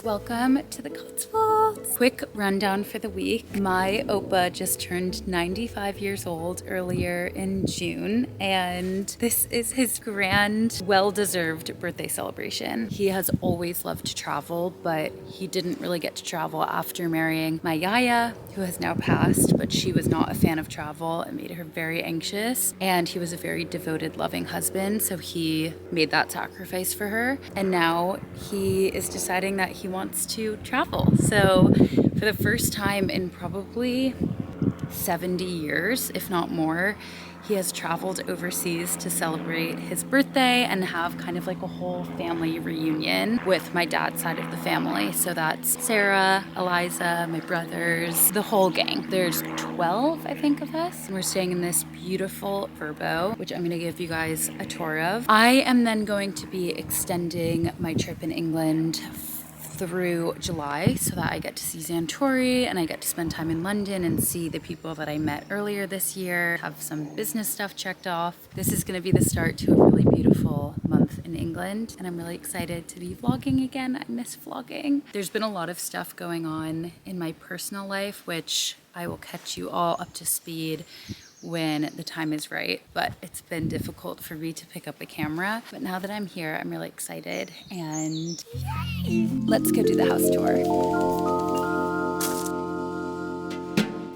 Welcome to the Cotswolds. Quick rundown for the week. My Oppa just turned 95 years old earlier in June, and this is his grand, well-deserved birthday celebration. He has always loved to travel, but he didn't really get to travel after marrying my Yaya, who has now passed, but she was not a fan of travel. It made her very anxious, and he was a very devoted, loving husband, so he made that sacrifice for her, and now he is deciding that he wants to travel. So for the first time in probably 70 years, if not more, he has traveled overseas to celebrate his birthday and have kind of like a whole family reunion with my dad's side of the family. So that's Sarah, Eliza, my brothers, the whole gang. There's 12, I think, of us. And we're staying in this beautiful Verbo, which I'm gonna give you guys a tour of. I am then going to be extending my trip in England through July so that I get to see Zantore and I get to spend time in London and see the people that I met earlier this year, have some business stuff checked off. This is going to be the start to a really beautiful month in England, and I'm really excited to be vlogging again. I miss vlogging. There's been a lot of stuff going on in my personal life, which I will catch you all up to speed when the time is right, but it's been difficult for me to pick up a camera. But now that I'm here, I'm really excited, and yay! Let's go do the house tour.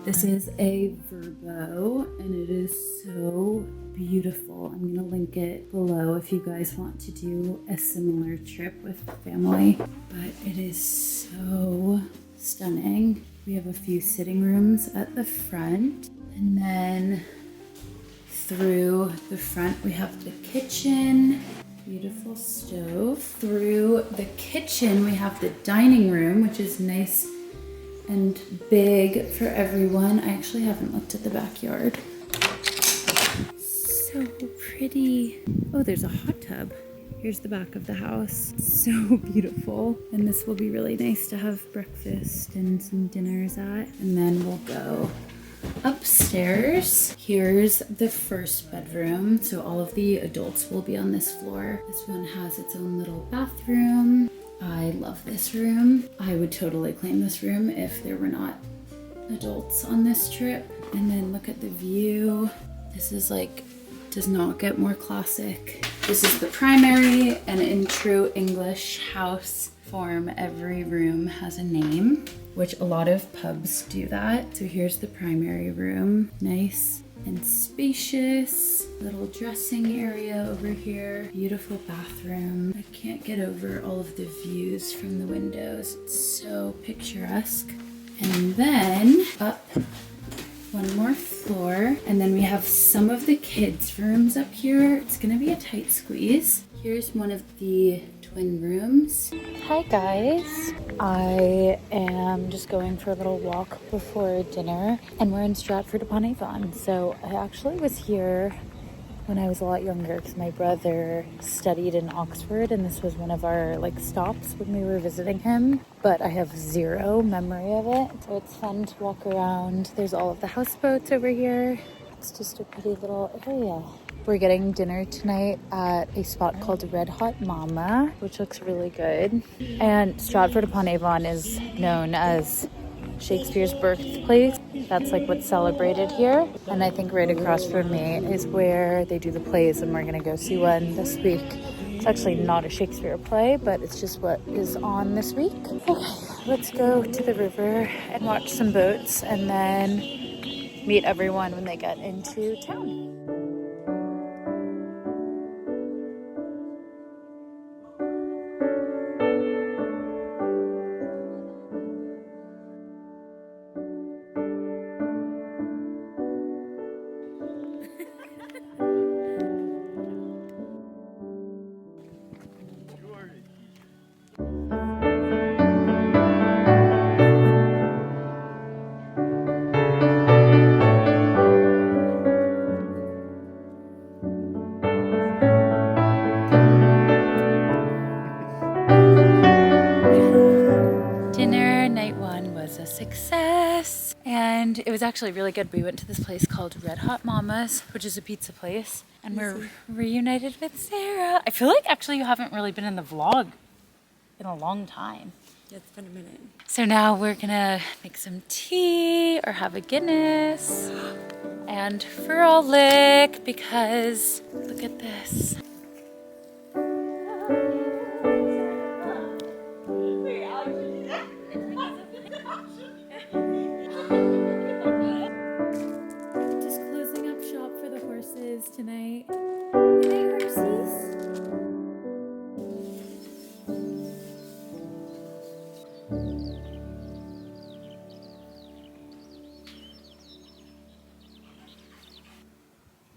This is a Verbo, and it is so beautiful. I'm gonna link it below if you guys want to do a similar trip with family, but it is so stunning. We have a few sitting rooms at the front, and then through the front we have the kitchen, beautiful stove. Through the kitchen we have the dining room, which is nice and big for everyone. I actually haven't looked at the backyard. So pretty. Oh, there's a hot tub. Here's the back of the house. So beautiful. And this will be really nice to have breakfast and some dinners at. And then we'll go upstairs. Here's the first bedroom. So all of the adults will be on this floor. This one has its own little bathroom. I love this room. I would totally claim this room if there were not adults on this trip. And then look at the view. This is like, does not get more classic. This is the primary, and in true English house form, every room has a name, which a lot of pubs do that. So here's the primary room, nice and spacious. Little dressing area over here, beautiful bathroom. I can't get over all of the views from the windows. It's so picturesque. And then up one more floor, and then we have some of the kids' rooms up here. It's gonna be a tight squeeze. Here's one of the twin rooms. Hi guys, I am just going for a little walk before dinner, and we're in Stratford upon Avon. So I actually was here when I was a lot younger because my brother studied in Oxford, and this was one of our stops when we were visiting him, but I have zero memory of it. So it's fun to walk around. There's all of the houseboats over here. It's just a pretty little area. We're getting dinner tonight at a spot called Red Hot Mama, which looks really good. And Stratford upon Avon is known as Shakespeare's birthplace. That's what's celebrated here. And I think right across from me is where they do the plays, and we're gonna go see one this week. It's actually not a Shakespeare play, but it's just what is on this week. Okay, let's go to the river and watch some boats, and then meet everyone when they get into town. Success, and it was actually really good. We went to this place called Red Hot Mama's, which is a pizza place, and we're reunited with Sarah. I feel like actually you haven't really been in the vlog in a long time. It's been a minute. So now we're gonna make some tea or have a Guinness and frolic because look at this. Just closing up shop for the horses tonight. Good night, horsies.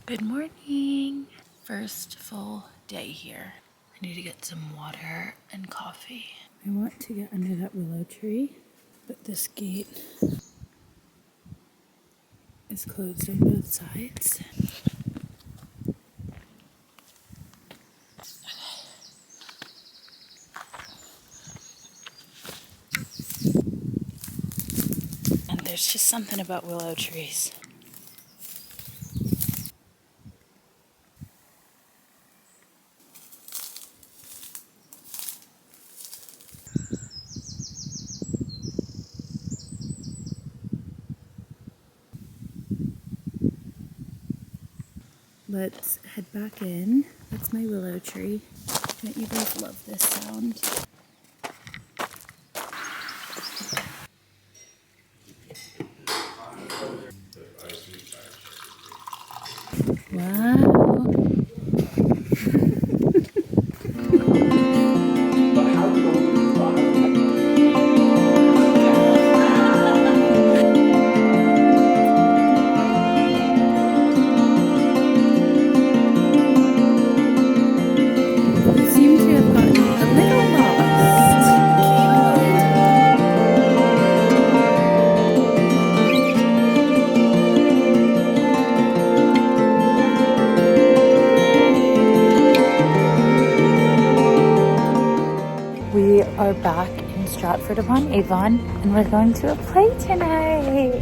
Good morning. First full day here. I need to get some water and coffee. I want to get under that willow tree, but this gate is closed on both sides. And there's just something about willow trees. Let's head back in. That's my willow tree. Don't you guys love this sound? Wow. You seem to have gotten a little lost. We are back in Stratford upon Avon and we're going to a play tonight.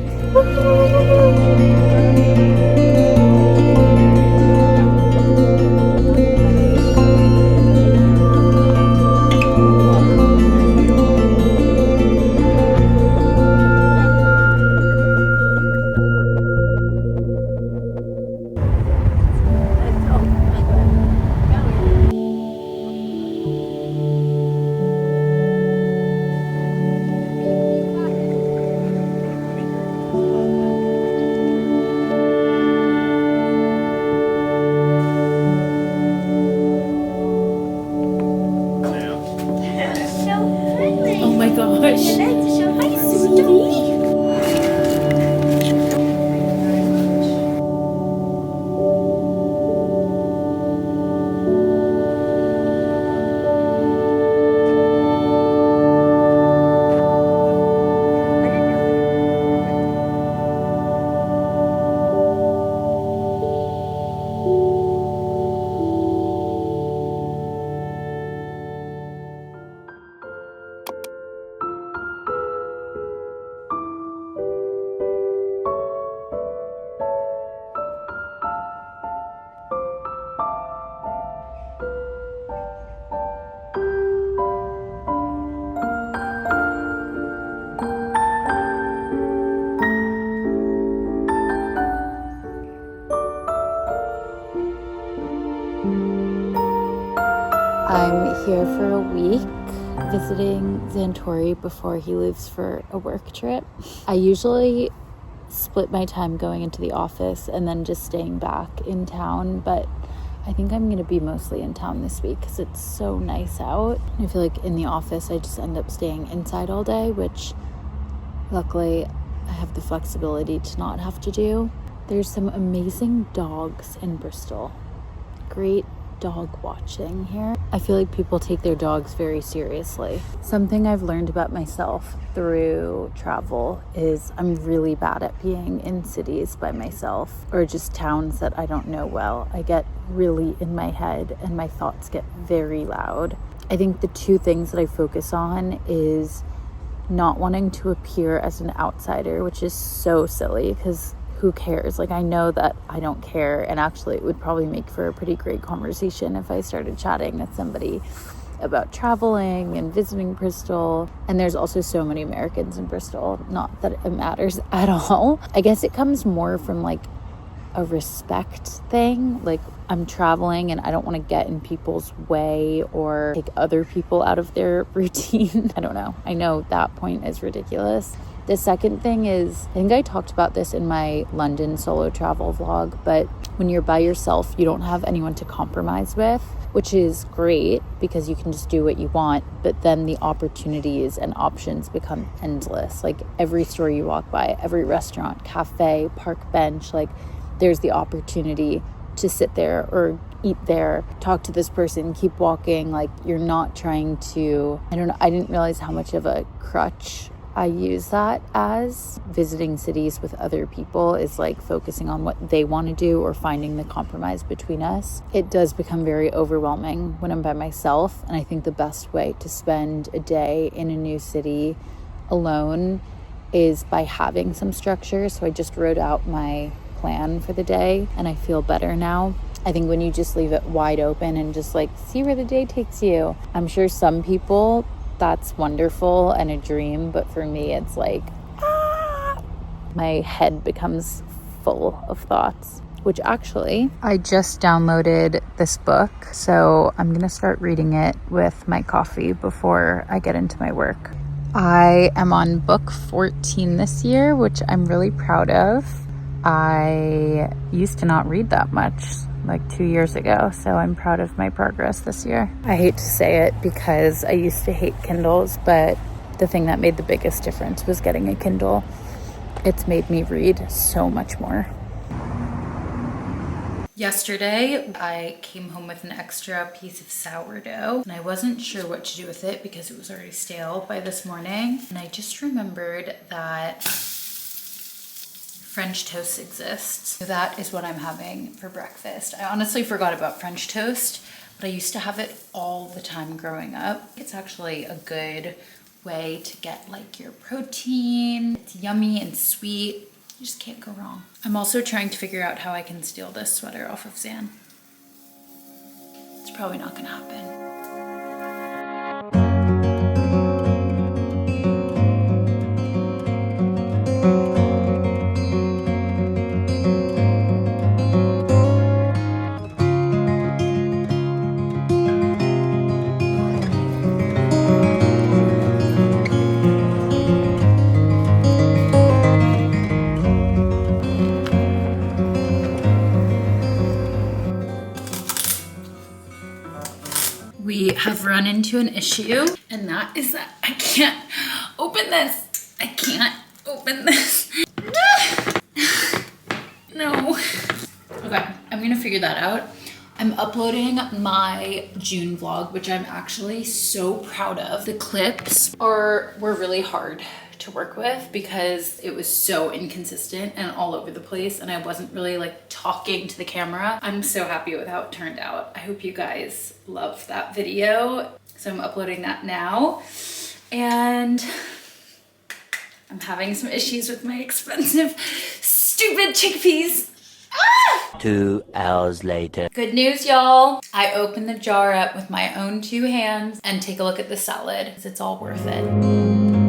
Oh my gosh. Hi, sweetie. I'm here for a week visiting Zantore before he leaves for a work trip. I usually split my time going into the office and then just staying back in town, but I think I'm going to be mostly in town this week because it's so nice out. I feel like in the office I just end up staying inside all day, which luckily I have the flexibility to not have to do. There's some amazing dogs in Bristol. Great dog watching here. I feel like people take their dogs very seriously. Something I've learned about myself through travel is I'm really bad at being in cities by myself or just towns that I don't know well. I get really in my head and my thoughts get very loud. I think the two things that I focus on is not wanting to appear as an outsider, which is so silly because who cares? Like, I know that I don't care, and actually it would probably make for a pretty great conversation if I started chatting with somebody about traveling and visiting Bristol. And there's also so many Americans in Bristol, not that it matters at all. I guess it comes more from like a respect thing. Like, I'm traveling and I don't want to get in people's way or take other people out of their routine. I don't know. I know that point is ridiculous. The second thing is, I think I talked about this in my London solo travel vlog, but when you're by yourself, you don't have anyone to compromise with, which is great because you can just do what you want, but then the opportunities and options become endless. Like, every store you walk by, every restaurant, cafe, park bench, like, there's the opportunity to sit there or eat there, talk to this person, keep walking. Like, you're not trying to, I don't know, I didn't realize how much of a crutch I use that as. Visiting cities with other people is like focusing on what they want to do or finding the compromise between us. It does become very overwhelming when I'm by myself, and I think the best way to spend a day in a new city alone is by having some structure. So I just wrote out my plan for the day and I feel better now. I think when you just leave it wide open and just like see where the day takes you, I'm sure some people that's wonderful and a dream, but for me it's like my head becomes full of thoughts. Which actually, I just downloaded this book, so I'm gonna start reading it with my coffee before I get into my work. I am on book 14 this year, which I'm really proud of. I used to not read that much like 2 years ago, so I'm proud of my progress this year. I hate to say it because I used to hate Kindles, but the thing that made the biggest difference was getting a Kindle. It's made me read so much more. Yesterday, I came home with an extra piece of sourdough and I wasn't sure what to do with it because it was already stale by this morning. And I just remembered that French toast exists. So that is what I'm having for breakfast. I honestly forgot about French toast, but I used to have it all the time growing up. It's actually a good way to get like your protein. It's yummy and sweet. You just can't go wrong. I'm also trying to figure out how I can steal this sweater off of Zan. It's probably not gonna happen. We have run into an issue, and that is that I can't open this. I can't open this. No. Okay, I'm gonna figure that out. I'm uploading my June vlog, which I'm actually so proud of. The clips were really hard to work with because it was so inconsistent and all over the place, and I wasn't really like talking to the camera. I'm so happy with how it turned out. I hope you guys loved that video. So I'm uploading that now, and I'm having some issues with my expensive, stupid chickpeas. 2 hours later. Good news, y'all. I opened the jar up with my own 2 hands and take a look at the salad. It's all worth it.